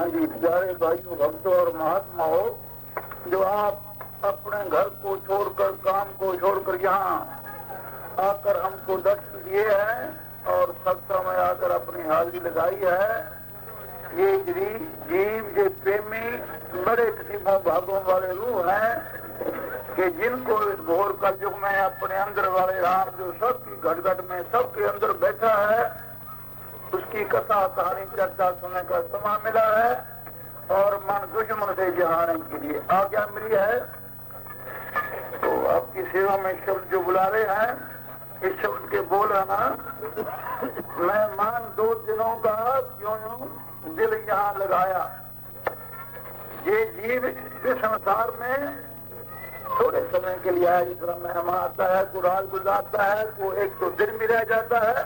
हाँ जी, प्यारे भाइयों, भक्तों और महात्माओं, जो आप अपने घर को छोड़कर, काम को छोड़कर यहाँ आकर हमको दर्शन दिए हैं और सत्संग में आकर अपनी हाजिरी लगाई है, ये जीव, ये प्रेमी बड़े किस्मों भागों वाले रूह हैं कि जिनको इस घोर का युग में अपने अंदर वाले राम जो सबकी घट घट में सबके अंदर बैठा है, उसकी कथा कहानी चर्चा सुनने का समय मिला है और मन दुश्मन से जहाने के लिए आज्ञा मिली है। तो आपकी सेवा में शब्द जो बुला रहे हैं, इस शब्द के बोल है ना, मेहमान 2 दिनों का क्यों दिल यहाँ लगाया। ये जीव इस संसार में थोड़े समय के लिए है, जिस तरह मेहमान आता है, को रात गुजारता है, को एक 2 दिन भी रह जाता है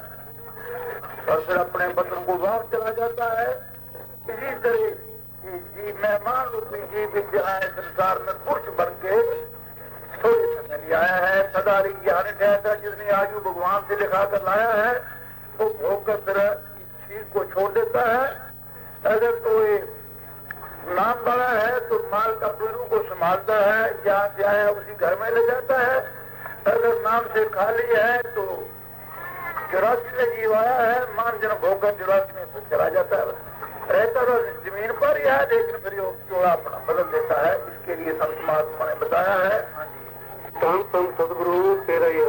और फिर अपने वतन को बाहर चला जाता है। इसी तरह जीव मेहमान रूपी जीव जहाँ संसार में पुरुष बन के थोड़े समय लिए आया है, सदारी ज्ञान ठहरा जितनी आयु भगवान से लिखा कर लाया है, वो भोग कर फिर इस चीज को छोड़ देता है। अगर तो ये नाम बड़ा है तो माल का पीड़ू को संभालता है, जहाँ से आया उसी घर में ले जाता है। अगर नाम से खाली है तो 84 में जीव आया है, मान जन भोग 84 में तो चला जाता है, रहता तो जमीन पर ही है, लेकिन फिर जोड़ा अपना बदल देता है। इसके लिए संत महात्मा ने बताया है। संत सदगुरु तेरा ही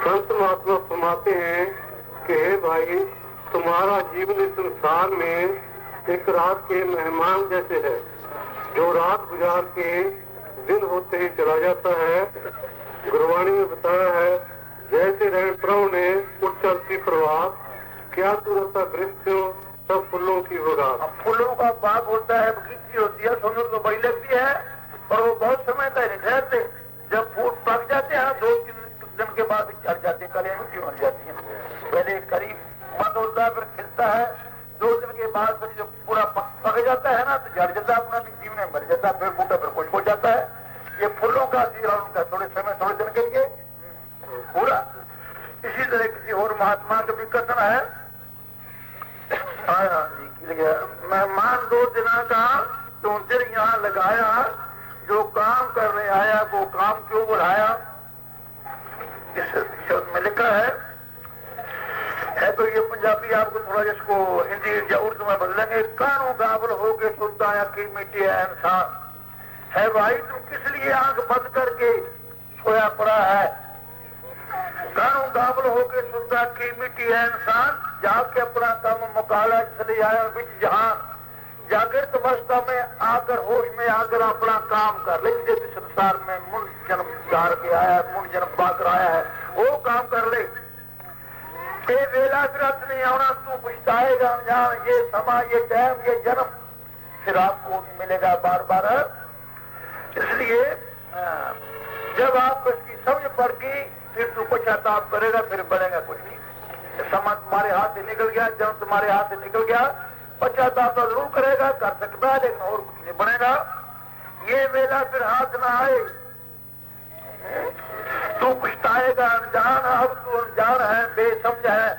संत महात्मा फरमाते हैं कि हे भाई, तुम्हारा जीवन इस संसार में एक रात के मेहमान जैसे है, जो रात गुजार के दिन होते ही चला जाता है। गुरबाणी में बताया है, जैसे रण प्रभु ने उठ चलती प्रभात, क्या तुरंता वृक्षों सब फूलों की बगात। फूलों का बाग होता है, बगीची होती है, सुंदर तो बड़ी लगती है और वो बहुत समय तक नहीं ठहरते। जब फूल पक जाते हैं 2-3 दिन के बाद चढ़ जाते, कलियां मिट्टी बन जाती है। पहले करीब मत होता है, फिर खिलता है, 2 दिन के बाद फिर जब पूरा पक जाता है ना, तो झड़ जाता है, अपना जीव में मर जाता है, फिर बूटा फिर कुछ हो जाता है। ये फूलों का जीवन उनका थोड़े समय, थोड़े दिन के लिए पूरा। इसी तरह किसी और महात्मा का भी कथन है, मेहमान 2 दिनों का तुम दिल यहाँ लगाया, जो काम करने आया वो काम क्यों बुलाया। इस शब्द में लिखा है तो ये पंजाबी आपको थोड़ा जिसको हिंदी या उर्दू में बदलेंगे। कानू गावल हो के सुनता है कि मिट्टी है इंसान है। भाई तुम किस लिए आंख बंद करके सोया पड़ा है। कानू गावल हो के सुनता की मिट्टी है इंसान, जाके अपना काम मुकाला चले आया बिच जहान। जागृत अवस्था में आकर, होश में आकर अपना काम कर ले। जैसे संसार में मुन जन्म चार के आया है, मुन जन्म पाकर आया है, वो काम कर ले। ये वेला ग्रंथ नहीं आना, तू पछताएगा अनजान। ये समा, ये टाइम, ये जन्म फिर आपको मिलेगा बार बार। इसलिए जब आप इसकी समझ पड़ गई, फिर तू पश्चाताप करेगा, फिर बनेगा कुछ नहीं। समा तुम्हारे हाथ से निकल गया, जन्म तुम्हारे हाथ से निकल गया, पश्चाताप तो जरूर करेगा, कर सकता है, लेकिन और कुछ नहीं बनेगा। ये वेला फिर हाथ ना आए, तू पछताएगा अनजान। अब तू अनजान है, बेसमझ है।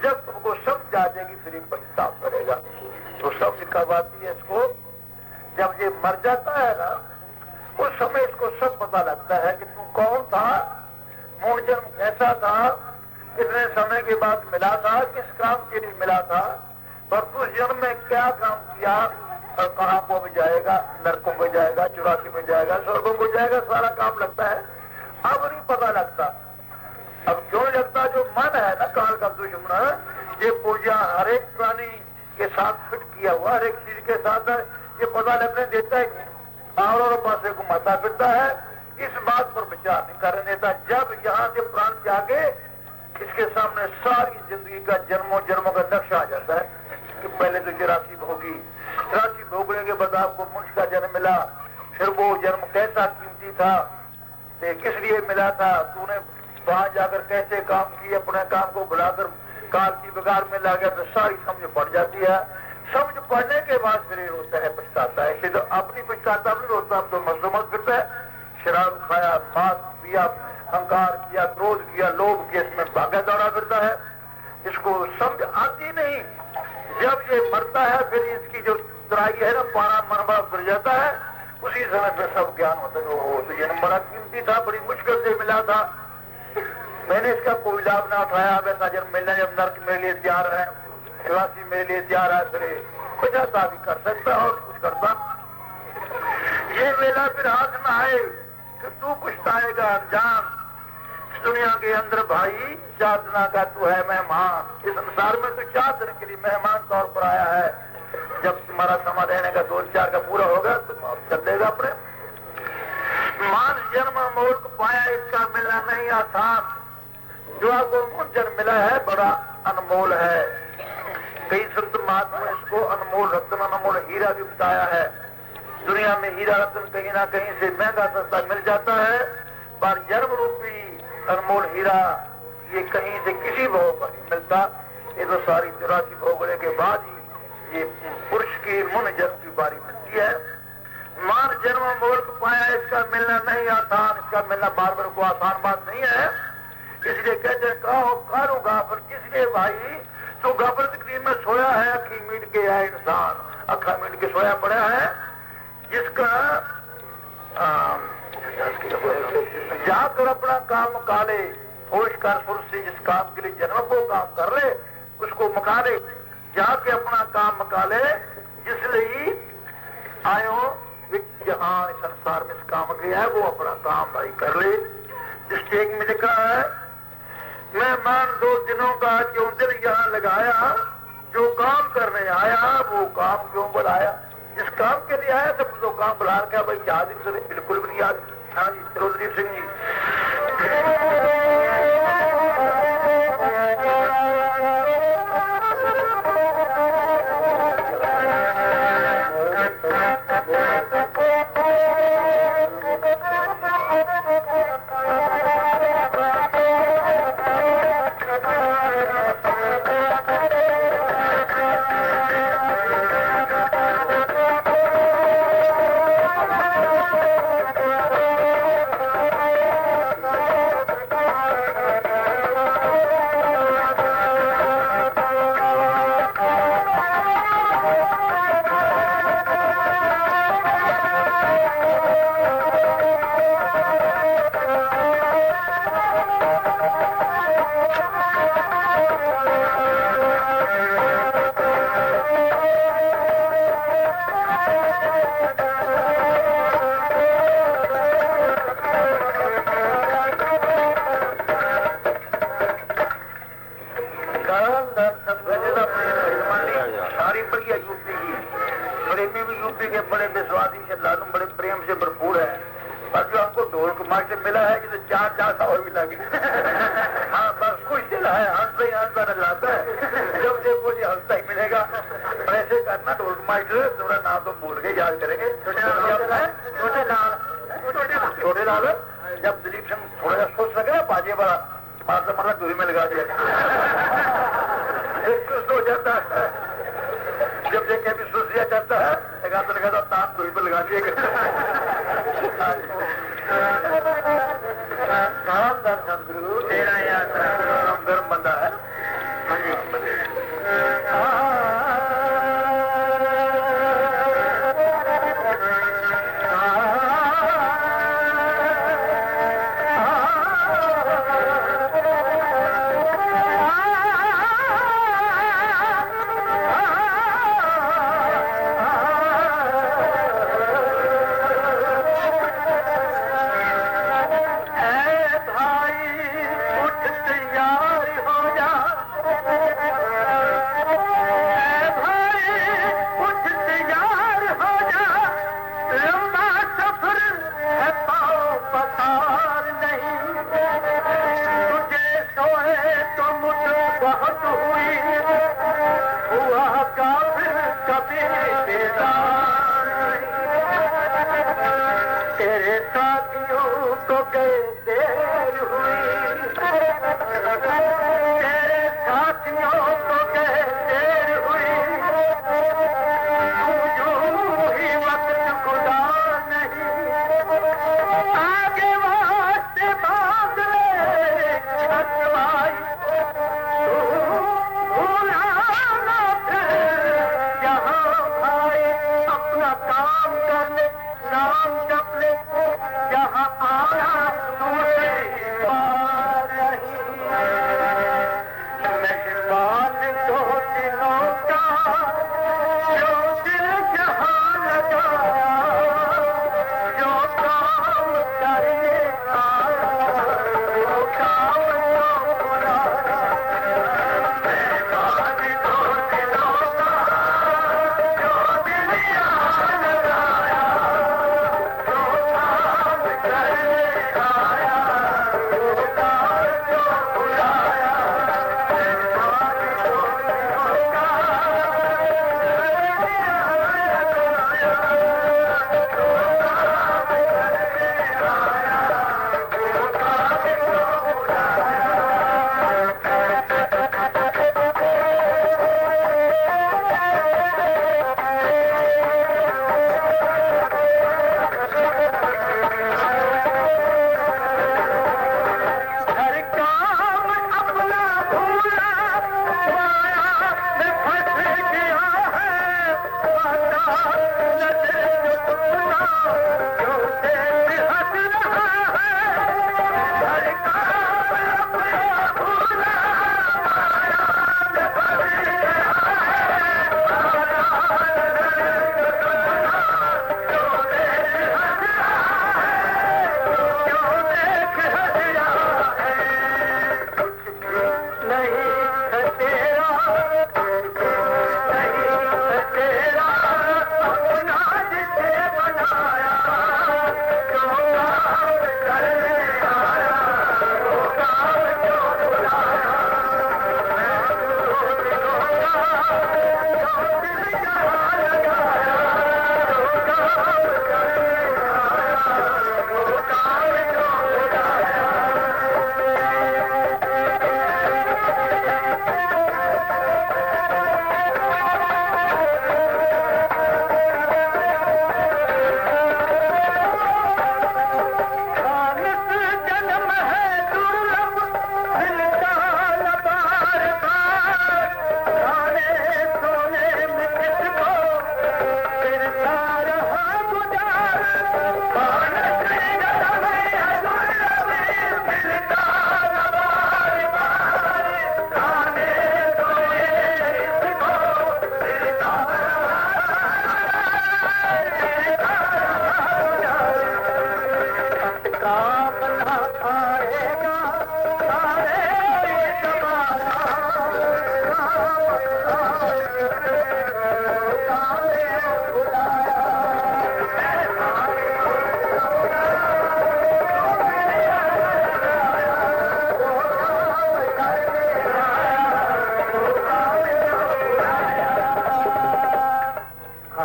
जब तुमको समझ आ जाएगी फिर ये पछताप करेगा। तो समझ कब आती है इसको, जब ये मर जाता है ना, उस समय इसको सब पता लगता है कि तू कौन था, मूल जन्म कैसा था, कितने समय के बाद मिला था, किस काम के लिए मिला था, और तू जन्म में क्या काम किया और कहाँ को भी जाएगा, नरकों में जाएगा, 84 में जाएगा, स्वर्गों को जाएगा, सारा काम लगता है। अब नहीं पता लगता। अब क्यों लगता, जो मन है ना काल का दुश्मन, ये पूजा हर एक प्राणी के साथ फिट किया हुआ, हर एक चीज के साथ ये पता लगने देता है, और पासे घुमाता फिरता है, इस बात पर विचार नहीं करने देता। जब यहाँ से प्राण त्यागे, इसके सामने सारी जिंदगी का जन्मों जन्मों का नक्शा आ जाता है कि पहले तो 84 भोगी, 84 भोगने के बाद आपको मनुष्य का जन्म मिला, फिर वो जन्म कैसा कीमती था, किस लिए मिला था, तूने वहां जाकर कैसे काम किए, अपने काम को बुलाकर काल की बिगाड़ में ला गया, तो सारी समझ पड़ जाती है। समझ पड़ने के बाद फिर रोता है, पछताता है। तो अपनी पछताता भी रोता, अब तो मजलूमत करता है। शराब खाया, मांस पिया, अहंकार किया, क्रोध किया, लोभ किया, इसमें भागा दौड़ा फिरता है। इसको समझ आती नहीं। जब ये मरता है फिर इसकी जो तराई है ना पारा मनवा गिर जाता है, उसी समय पे सब ज्ञान होता है। वो तो जन्म बड़ा कीमती था, बड़ी मुश्किल से मिला था, मैंने इसका कोई लाभ ना उठाया। वैसा जन्म मिलना जब नर्क मेरे लिए तैयार है, शिवासी मेरे लिए तैयार है, फिर बचाता भी कर सकता और कुछ करता। ये वेला फिर हाथ में आए कि तू पछताएगा अनजान, दुनिया के अंदर भाई 4 दिन का तू है मेहमान। इस संसार में तू 4 दिन के लिए मेहमान तौर पर आया है। जब तुम्हारा समा रहने का 2-4 का पूरा होगा तुम आप चल देगा अपने। मान जन्म मोल को पाया, इसका मिलना नहीं आसान। जो आपको जन्म मिला है बड़ा अनमोल है। कई संत महात्मा इसको अनमोल रत्न, अनमोल हीरा भी बताया है। दुनिया में हीरा रत्न कहीं ना कहीं से महंगा सस्ता मिल जाता है, पर जन्म रूपी अनमोल हीरा ये कहीं से किसी भाव पर नहीं मिलता। ये तो सारी 84 भोगने के बाद ही ये पुरुष की मन जन्म की बारी मिलती है। मान जन्म मोल को पाया, इसका मिलना नहीं आसान। इसका मिलना बार बार को आसान बात नहीं है। इसलिए कहते हैं कहो कारू गाफर, किसलिए भाई तो गाफर तकदीर में सोया है, अखी मीट के है इंसान, अखा मीट के सोया पड़ा है। जिसका जाकर अपना काम मका ले, होश कर सुर से जिस काम के लिए जन्म को काम कर ले उसको मका ले। जाके अपना काम मका ले जिसलिए आयो जहां संसार में इस काम गया है वो अपना काम भाई कर ले। जिस टेक में लिखा है मैं मान 2 दिनों का क्यों दिल यहाँ लगाया, जो काम करने आया वो काम क्यों बुलाया। जिस काम के लिए आया सब तो काम बुला रखा भाई, याद ही बिल्कुल भी नहीं याद। हाँ जी तिरुदीप सिंह जी। जब दिलीप सिंह थोड़ा सा सोच लगे ना बाजे वाला मारा दूरी में लगा दिया हो जाता है। जब देखे भी सोच दिया जाता है लगाता तान दूरी पर लगा दिया सदगुरु तेरा याद गर्म बंदा है।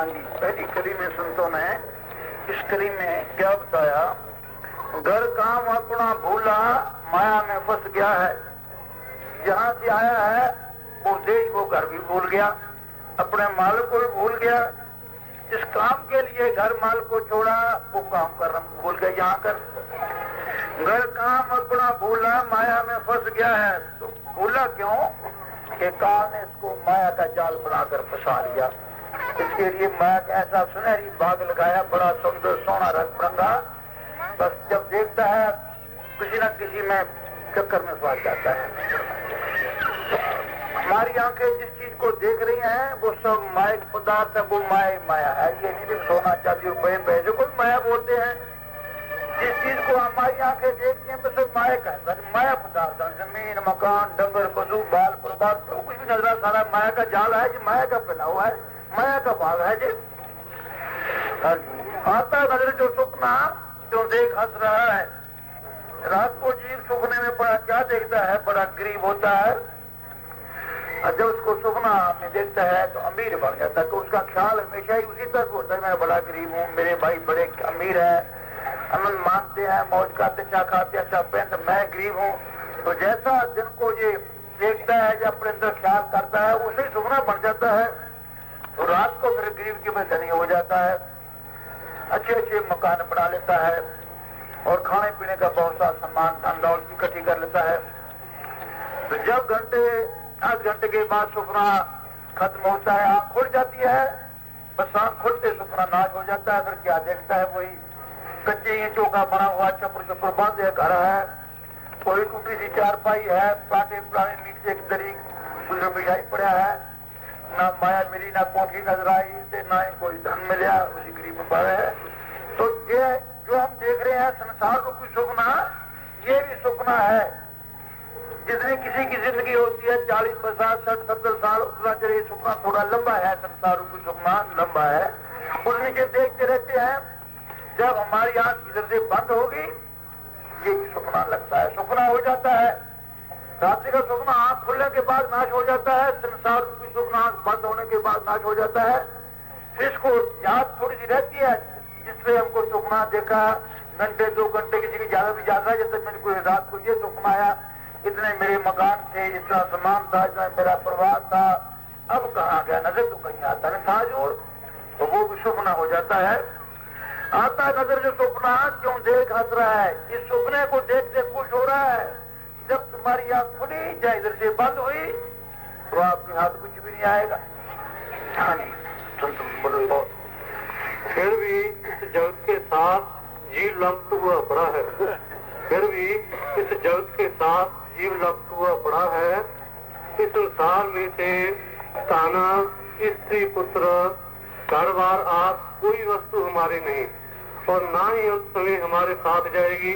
हाँ जी, पहली कड़ी में संतों ने इस कड़ी में क्या बताया, घर काम अपना भूला माया में फंस गया है। जहां से आया है वो देश वो घर भी भूल गया, अपने माल को भी भूल गया। जिस काम के लिए घर माल को छोड़ा वो काम करना भूल गया। यहाँ कर घर काम अपना भूला माया में फंस गया है। तो भूला क्यों कि काल ने इसको माया का जाल बनाकर फंसा लिया। इसके लिए माया का ऐसा सुनहरी बाग लगाया, बड़ा सुंदर सोना रंग बिरंगा। बस जब देखता है किसी न किसी में चक्कर में फंस जाता है। हमारी आंखें जिस चीज को देख रही हैं वो सब मायिक पदार्थ है, वो माया है। ये नहीं सोना चांदी रुपये पैसे को माया बोलते हैं। जिस चीज को हमारी आंखें देखती हैं तो सब मायिक है, माया पदार्थ है। जमीन, मकान, डंगर, पशु, बाल, परिवार, जो कुछ भी नजर सारा माया का जाल है, जो माया का फैला हुआ है, माया का भाग है। जी आता नजर जो सपना जो देख हंस रहा है। रात को जीव सुपने में बड़ा क्या देखता है, बड़ा गरीब होता है। और जब उसको सुपना में देखता है तो अमीर बन जाता है। तो उसका ख्याल हमेशा ही उसी तरह होता है, मैं बड़ा गरीब हूँ, मेरे भाई बड़े अमीर है, अमन मानते हैं, मौज खाते, अच्छा खाते, अच्छा पहनते, मैं गरीब हूँ। तो जैसा जिनको ये देखता है या अपने अंदर ख्याल करता है उसे सुपना बन जाता है। तो रात को फिर गरीब की वजह धनी हो जाता है, अच्छे अच्छे मकान बना लेता है और खाने पीने का बहुत सा सामान धन दौलत इकट्ठी कर लेता है। तो जब आध घंटे के बाद सुपना खत्म होता है, आंख खुल जाती है, बस आंख खुलते सुपना नाश हो जाता है। फिर क्या देखता है, वही कच्चे ईंटों का बना हुआ छप्पर बंद है घर है, कोई टूटी सी चारपाई है, पाटे पुराने नीचे एक दरी गुजर बिछाई पड़ा है। ना माया मिली, ना कोठी नजर आई, ना ही कोई धन मिला, उसी गरीब में पड़ा है। तो ये जो हम देख रहे हैं संसार को कोई सुपना, ये भी सुपना है। जितनी किसी की जिंदगी होती है 40, 50, 60, 70 साल, उतना चलिए सुपना थोड़ा लंबा है, संसार को सुपना लंबा है। उस नीचे देखते रहते हैं। जब हमारी आंख इधर से बंद होगी ये सुपना लगता है, सुपना हो जाता है। रात्रि का सुपना आंख खुलने के बाद नाश हो जाता है, संसार की सुपना आंख बंद होने के बाद नाश हो जाता है। इसको याद थोड़ी सी रहती है, जिससे हमको सुपना देखा घंटे 2 घंटे, किसी की ज्यादा भी ज्यादा, जब तक मेरे को रात को ये सुपना आया, इतने मेरे मकान थे, इतना सामान था, इतना मेरा परिवार था, अब कहाँ गया, नजर तो कहीं आता नहीं था जो, तो वो भी सुपना हो जाता है। आता नजर जो सुपना क्यों देख हंस रहा है, इस सुपने को देख देख खुश हो रहा है। जब तुम्हारी आंख खुली या इधर से बंद हुई तो आपके हाथ कुछ भी नहीं आएगा। हाँ जी, तुम फिर भी इस जगत के साथ जीव लप्त हुआ पड़ा है, फिर भी इस जगत के साथ जीव लप्त हुआ पड़ा है। इस संसार में से ताना, स्त्री, पुत्र, घर बार, आप कोई वस्तु हमारी नहीं और ना ही उस समय हमारे साथ जाएगी।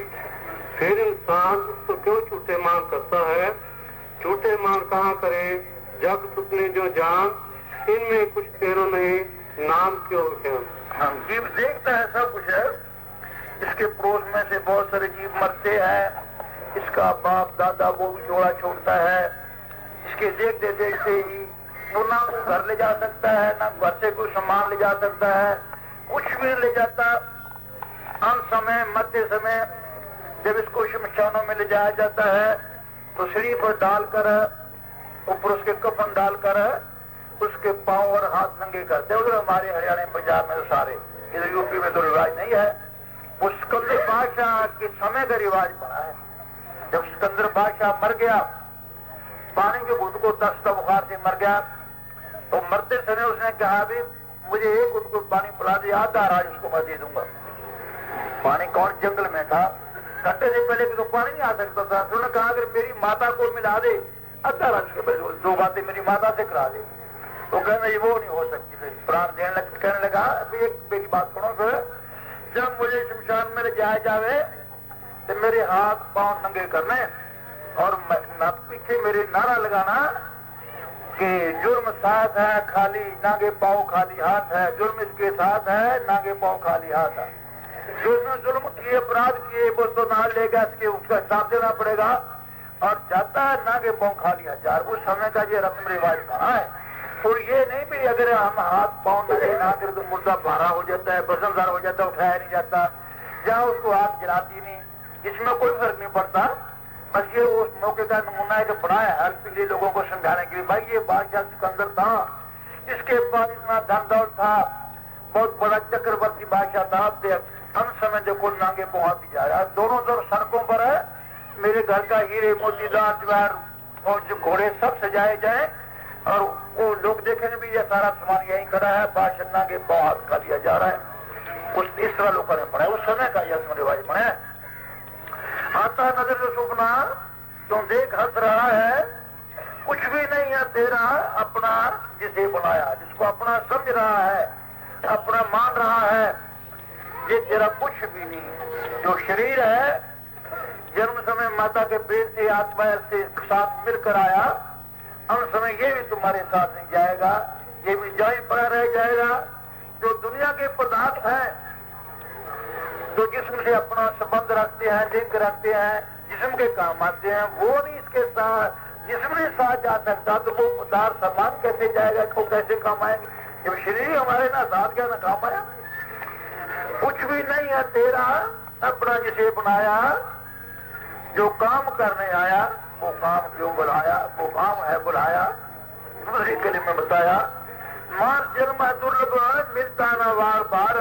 फिर इंसान उसको क्यों झूठे मान करता है? झूठे मान कहाँ करे, जग सुपने जो जान, इनमें कुछ तेरो नहीं, नाम क्यों हम जीव देखता है सब कुछ है। इसके पड़ोस में से बहुत सारे जीव मरते हैं, इसका बाप दादा वो भी जोड़ा छोड़ता है। इसके देखते देखते ही वो ना घर ले जा सकता है, ना घर से कोई सामान ले जा सकता है, कुछ भी ले जाता। अंत समय, मध्य समय जब इसको शमशानों में ले जाया जाता है तो सीढ़ी पर डालकर, ऊपर उसके कफन डालकर उसके पांव और हाथ नंगे करते हैं। उधर हमारे हरियाणा पंजाब में तो सारे, इधर यूपी में तो रिवाज नहीं है। वो सिकंदर बादशाह के समय का रिवाज बना है। जब सिकंदर बादशाह मर गया, पानी के घुट को दस्त बुखार से मर गया, तो मरते समय उसने कहा भी मुझे एक घुट को पानी पिला दे, आधा राज उसको मैं दे दूंगा। पानी कौन, जंगल में था, घंटे से पहले तो पानी नहीं आ सकता था। तो उन्होंने कहा अगर मेरी माता को मिला दे, आधा राज के बजे 2 बातें मेरी माता से करा दे। तो कहना ये वो नहीं हो सकती। फिर प्राण कहने लगा अभी एक मेरी बात सुनो, फिर जब मुझे शमशान में ले जाया जावे तो मेरे हाथ पांव नंगे करने और पीछे मेरे नारा लगाना कि जुर्म साथ है खाली नागे पांव खाली हाथ है, जुर्म इसके साथ है नागे पांव खाली हाथ है। जिसने जुल्म किए, अपराध किए, वो तो ना लेगा, इसके उसका हिसाब देना पड़ेगा। और जाता है नागे पांव खाली हजार। उस समय का ये रस्म रिवाज बना है। और ये नहीं भी अगर हम हाथ पाँव ना कर तो मुर्दा भारा हो जाता है, वजनदार हो जाता है, उठाया नहीं जाता, या उसको आग जलाती नहीं, इसमें कोई फर्क नहीं पड़ता। बस ये उस मौके का नमूना है जो बनाया है पिछले लोगों को समझाने के लिए। भाई ये बादशाह सिकंदर था, इसके पास इतना धन दौलत था, बहुत बड़ा चक्रवर्ती बादशाह था। हम समय देखो नांगे पहुंच जा रहा है, दोनों तरफ सड़कों पर है मेरे घर का हीरे मोतीदार जवाहर और जो घोड़े सब सजाए जाए, और वो लोग देखेंगे भी ये सारा सामान यहीं खड़ा है, बादशाह नांगे पहुंच कर दिया जा रहा है। उस इस तरह लोगों ने पढ़ा, उस समय का यह रिवाज पढ़ा। आता नजर जो सुपना तुम देख हंस रहा है, कुछ भी नहीं है तेरा अपना जिसे बनाया, जिसको अपना समझ रहा है, अपना मान रहा है, ये तेरा कुछ भी नहीं। जो शरीर है जन्म समय माता के पेट से आत्मा से साथ मिलकर आया, हम समय ये भी तुम्हारे साथ नहीं जाएगा, ये भी जाई पड़ा रह जाएगा। जो दुनिया के पदार्थ हैं तो जिस्म से अपना संबंध रखते हैं, लिंक रखते हैं, जिस्म के काम आते हैं, वो नहीं इसके साथ जिस्म नहीं साथ जा सकता, तो वो पदार्थ सामान कैसे जाएगा, इसको कैसे काम आएंगे। जब शरीर हमारे ना साथ गया ना काम आया। कुछ भी नहीं है तेरा अपना जिसे बनाया, जो काम करने आया वो काम क्यों बुलाया, वो काम है बुलाया। दूसरी कली में बताया, मार जन्म है दुर्लभ मिलता ना बार बार,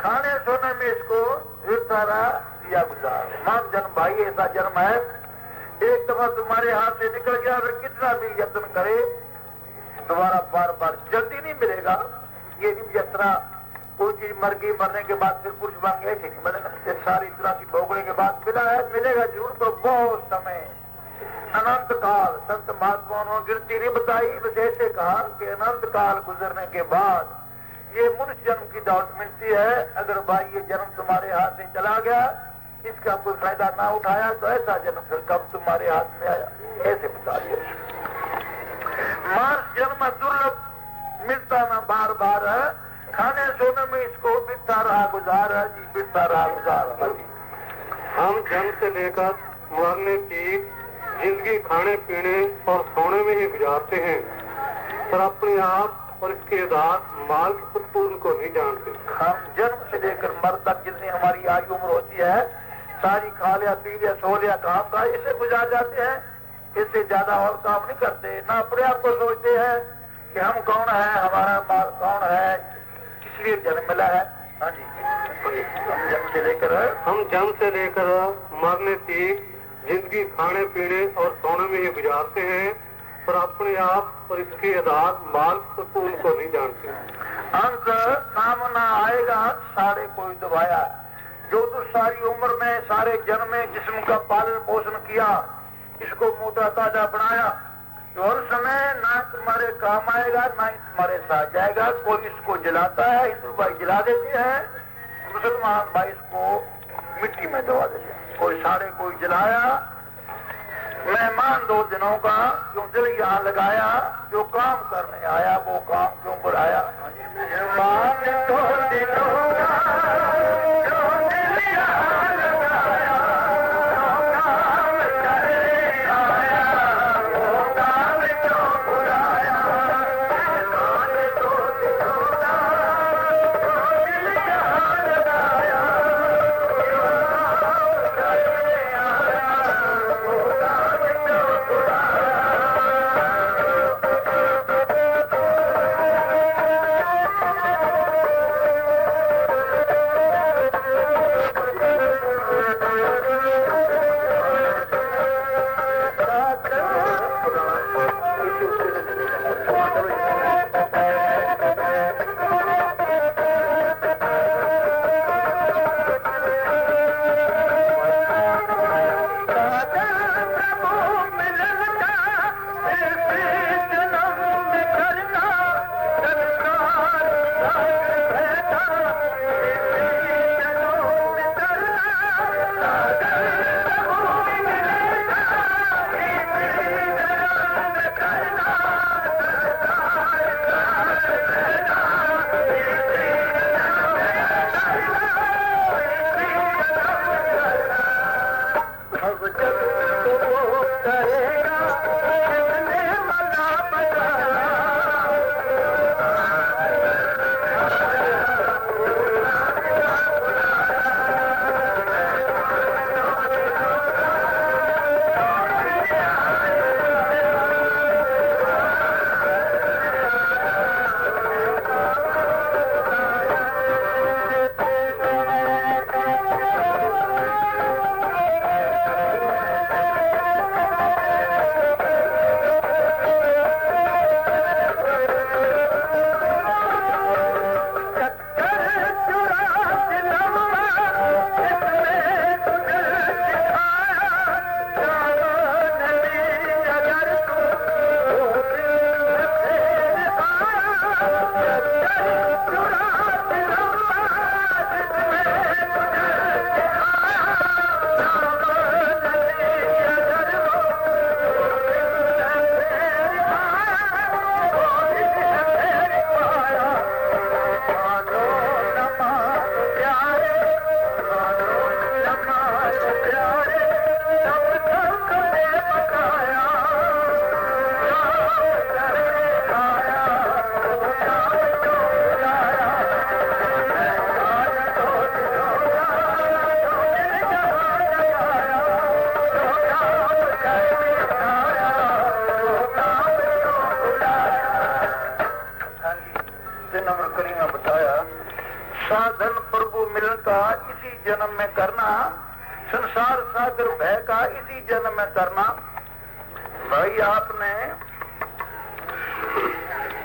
खाने सोने में इसको विरतारा दिया गुजार। मान जन्म भाई ऐसा जन्म है, एक दफा तुम्हारे हाथ से निकल गया, फिर कितना भी यत्न करे दोबारा बार बार जल्दी नहीं मिलेगा। ये नहीं यात्रा कोई चीज मर गई, मरने के बाद फिर पुरुष बन गए, ठीक बनेगा। ये सारी तरह की भोगने के बाद मिला है, मिलेगा जरूर, तो बहुत समय अनंत काल। संत महात्माओं ने गिनती नहीं बताई, बस ऐसे कहा कि अनंत काल गुजरने के बाद ये मनुष्य जन्म की दौलत मिलती है। अगर भाई ये जन्म तुम्हारे हाथ से चला गया, इसका कोई फायदा ना उठाया, तो ऐसा जन्म फिर कब तुम्हारे हाथ में आया, ऐसे बता दिया। मार्स जन्म दुर्लभ मिलता ना बार बार, खाने सोने में इसको बिता रहा गुजार, जी बिता रहा गुजार। हम जन्म से लेकर मरने की जिंदगी खाने पीने और सोने में ही गुजारते हैं, पर अपने आप और इसके आधार माल की उत्पूर्ण को नहीं जानते। हम जन्म से लेकर मर तक जितनी हमारी आयु उम्र होती है, सारी खा लिया पी लिया सो लिया काम का इसे गुजार जाते हैं। इससे ज्यादा और काम नहीं करते, ना अपने आप को सोचते हैं कि हम कौन है, हमारा माल कौन है, इसलिए जन्म मिला है। हाँ जी, हम जन्म से लेकर मरने की जिंदगी खाने पीने और सोने में ही गुजारते हैं, पर अपने आप और इसके आधार माल सुकून को नहीं जानते। अंत सामना आएगा सारे कोई दबाया, जो तो सारी उम्र में सारे जन्म में जिस्म का पालन पोषण किया, इसको मोटा ताजा बनाया, तो हर समय ना तुम्हारे काम आएगा ना ही तुम्हारे साथ जाएगा। कोई इसको जलाता है, हिंदू भाई जला देते हैं, मुसलमान भाई इसको मिट्टी में दबा देते हैं। कोई सारे कोई जलाया, मेहमान 2 दिनों का क्यों दिल यहाँ लगाया, जो काम करने आया वो काम क्यों बुलाया। साधन प्रभु मिलन का इसी जन्म में करना, संसार सागर भय का इसी जन्म में करना। भाई आपने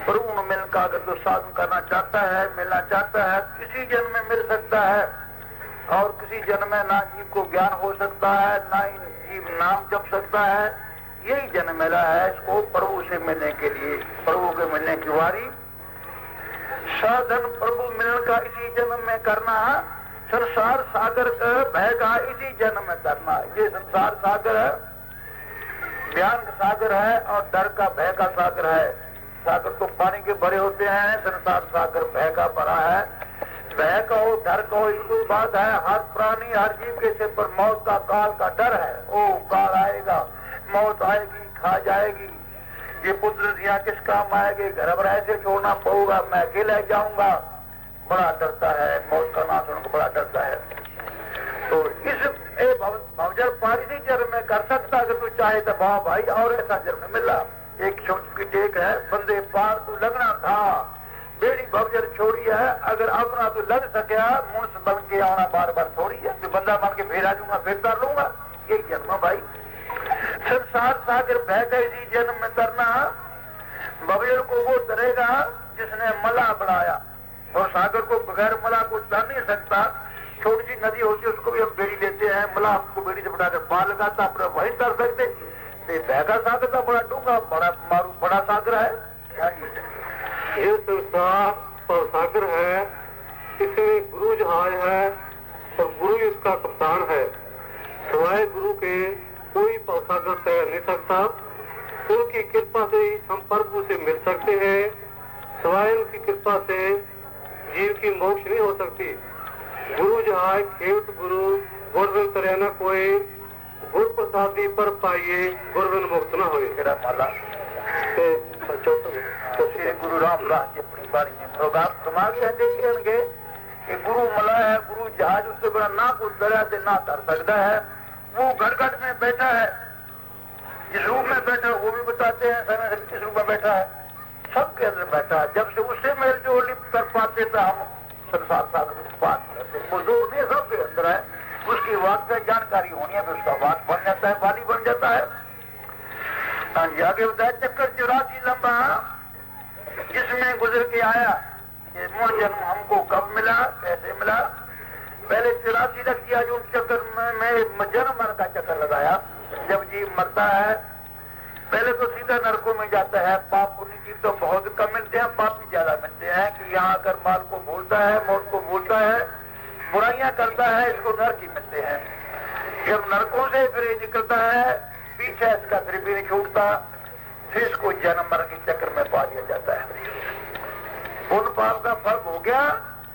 प्रभु मिलन का अगर तो साधन करना चाहता है, मिलना चाहता है, किसी जन्म में मिल सकता है। और किसी जन्म में ना जीव को ज्ञान हो सकता है, ना ही जीव नाम जप सकता है। यही जन्म मिला है इसको प्रभु से मिलने के लिए, प्रभु के मिलने की वारी। साधन प्रभु मिलन का इसी जन्म में करना, संसार सागर का भय का इसी जन्म में करना। ये संसार सागर ज्ञान का सागर है और डर का भय का सागर है। सागर तो पानी के भरे होते हैं, संसार सागर भय का भरा है। भय कहो डर कहो इसको बात है, हर प्राणी हर जीव के सिर पर मौत का काल का डर है। ओ काल आएगा, मौत आएगी, खा जाएगी, ये पुत्र यहाँ किस काम आएंगे, घर पर ऐसे छोड़ना पड़ेगा, मैं अकेले जाऊंगा। बड़ा डरता है, मौत का नाम सुनकर बड़ा डरता है। तो इस भवजल पारिसी जन्म में कर सकता अगर तू चाहे तो वाह भाई, और ऐसा जन्म मिला। एक छोटी टेक है, बंदे पार तू लगना था, बेड़ी भवजल छोड़ी है, अगर अपना तो लग सके मुंस बन के आना बार बार थोड़ी है, तो बंदा बन के फिर आ जाऊंगा, फिर कर लूंगा। ये जन्म भाई संसार सागर भय का इसी जन्म में करना। भवजल को वो तरेगा जिसने मला बढ़ाया, और सागर को बगैर मला को तैर नहीं सकता। छोटी सी नदी होती है उसको भी हम बेड़ी लेते हैं, मला हमको बेड़ी से बढ़ाकर पार लगाता, अपने वहीं तर सकते। भय का सागर का बड़ा डूंगा, बड़ा मारू बड़ा सागर है। ये संसार और सागर है, इसमें गुरु जहाज है और गुरु इसका कप्तान है। सिवाय गुरु के कोई सागर तैर नहीं सकता। उनकी कृपा से ही हम प्रभु से मिल सकते हैं। सिवाय उनकी कृपा से जीव की मोक्ष नहीं हो सकती। गुरु जहाज खेत गुरु गुरबिन तरह न कोई, गुरु प्रसादी पर पाइए गुरबिन मुक्त न होए। माला श्री गुरु रामदास जी अपनी बारी में समाज देखेंगे कि गुरु मला है, गुरु जहाज उससे बड़ा ना कुछ दरिया से ना तर सकता है। वो घट में बैठा है, जिस रूप में बैठा है वो भी बताते हैं, समय किस रूप में बैठा है, सबके अंदर बैठा है। जब से उससे मेल जोड़ कर पाते तो हम संसार सागर बात करते, वो जोड़ नहीं सबके अंदर है। उसकी बात में जानकारी होनी है तो उसका बात बन जाता है, वाली बन जाता है। आगे बताया चक्कर 84 लंबा जिसमें गुजर के आया, ये मूल जन्म हमको कब मिला, कैसे मिला। पहले 84 लग किया जो चक्कर में जन्म मर का चक्कर लगाया। जब जीव मरता है पहले तो सीधा नरकों में जाता है। पाप पुण्य जीव तो बहुत कम मिलते हैं, पाप भी ज्यादा मिलते हैं कि यहाँ आकर माल को भूलता है, मौत को भूलता है, बुराइयां करता है, इसको नरक ही मिलते हैं। जब नरकों से फिर ये निकलता है, पीछे इसका फिर भी नहीं छूटता, फिर इसको जन्म मरण के चक्कर में पा दिया जाता है। पुण्य पाप का फर्क हो गया,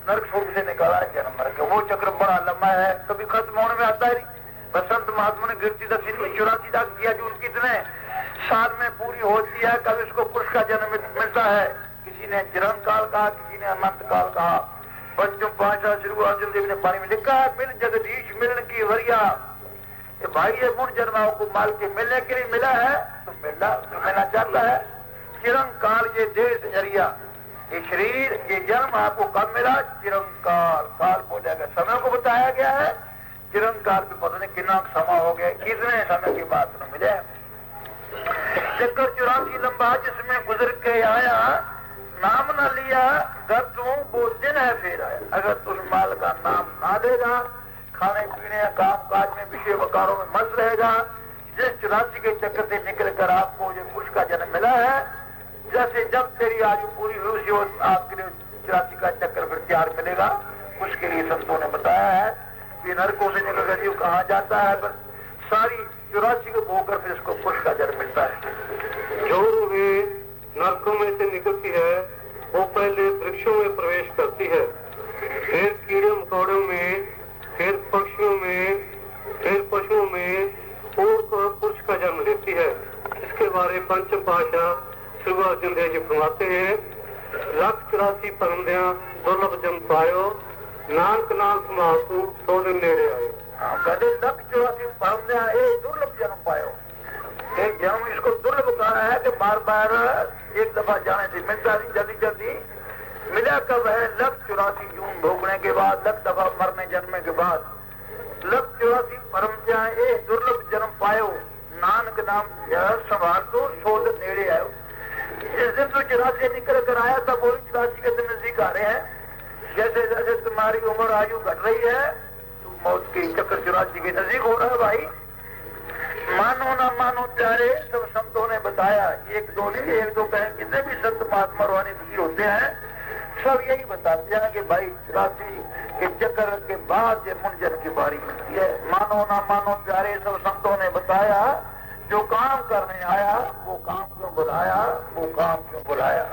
नरक स्वर्ग से निकाला जन्म मरण का। वो चक्र बड़ा लंबा है, कभी खत्म होने में आता है। बसंत महात्मा ने गिरती दक्षिण में 84 दाग किया जो उनकी इतने साल में पूरी होती है। कभी उसको पुरुष का जन्म मिलता है, किसी ने चिरंत काल कहा, किसी ने अनंत काल कहा। पंचम पांचा श्री गुरु अर्जुन देव ने पानी में लिखा है, मिल जगदीश मिलन की वरिया। भाई ये मुन जन्माओं को माल के मिलने के लिए मिला है तो मिलना चाहता है। चिरंकाल ये देश जरिया, ये शरीर ये जन्म आपको कब मिला, चिरंकाल। काल बोलेगा समय को बताया गया है, चिरंकाल भी पता नहीं कितना समय हो गया, कितने समय की बात न मिले। चक्कर 84 लंबा जिसमें गुजर के आया, नाम न लिया घर तू वो दिन है फिर आया। अगर तुम माल का नाम ना लेगा, खाने पीने काम काज में विषय वकारों में मस्त रहेगा, जिस 84 के चक्कर से निकल कर आपको जो पुरुष का जन्म मिला है, जैसे जब तेरी आयु पूरी हुई आपके लिए प्यार मिलेगा, उसके लिए संतों ने बताया है कि नरकों से निकलकर जीव कहाँ जाता है, बस सारी 84 को भोगकर फिर इसको पुरुष का जन्म मिलता है। जो रूहें नरकों में से निकलती है वो पहले वृक्षों में प्रवेश करती है, फिर कीड़े मकोड़ों में, फिर पक्षियों में, फिर पशुओं में और पुरुष का जन्म लेती है। इसके बारे में पंचम पातशाह श्री गुरु अर्जन देव जी फरमाते हैं, 184 परमदया दुर्लभ जन्म पायो, नानक नाम समातु सो दिन नेड़े आए। कहते 184 परमदया दुर्लभ जन्म पायो। एक जन्म इसको दुर्लभ कहा है कि बार बार एक दफा जाने से मिलता नहीं, जल्दी जल्दी मिला कब है 184 जून भोगने के बाद, 1 दफा मरने जन्मने के बाद 184 परमदया दुर्लभ जन्म पायो, नानक नाम संभाल तो सोद नेड़े आयो। जिस दिन तो 84 निकल कर आया था वो 84 के दिन नजदीक आ रहे हैं। जैसे जैसे तुम्हारी उम्र आयु घट रही है तो मौत के चक्कर 84 के नजदीक हो रहा है। भाई मानो ना मानो प्यारे, सब संतों ने बताया, एक दो नहीं, एक दो कहें जितने भी संत महात्मा रूहानी फकीर होते हैं सब यही बताते हैं कि भाई 84 के चक्कर के बाद ये मुंजन की बारी मिलती है। मानो ना मानो प्यारे, सब संतों ने बताया, जो काम करने आया वो काम क्यों बुलाया, वो काम क्यों बुलाया।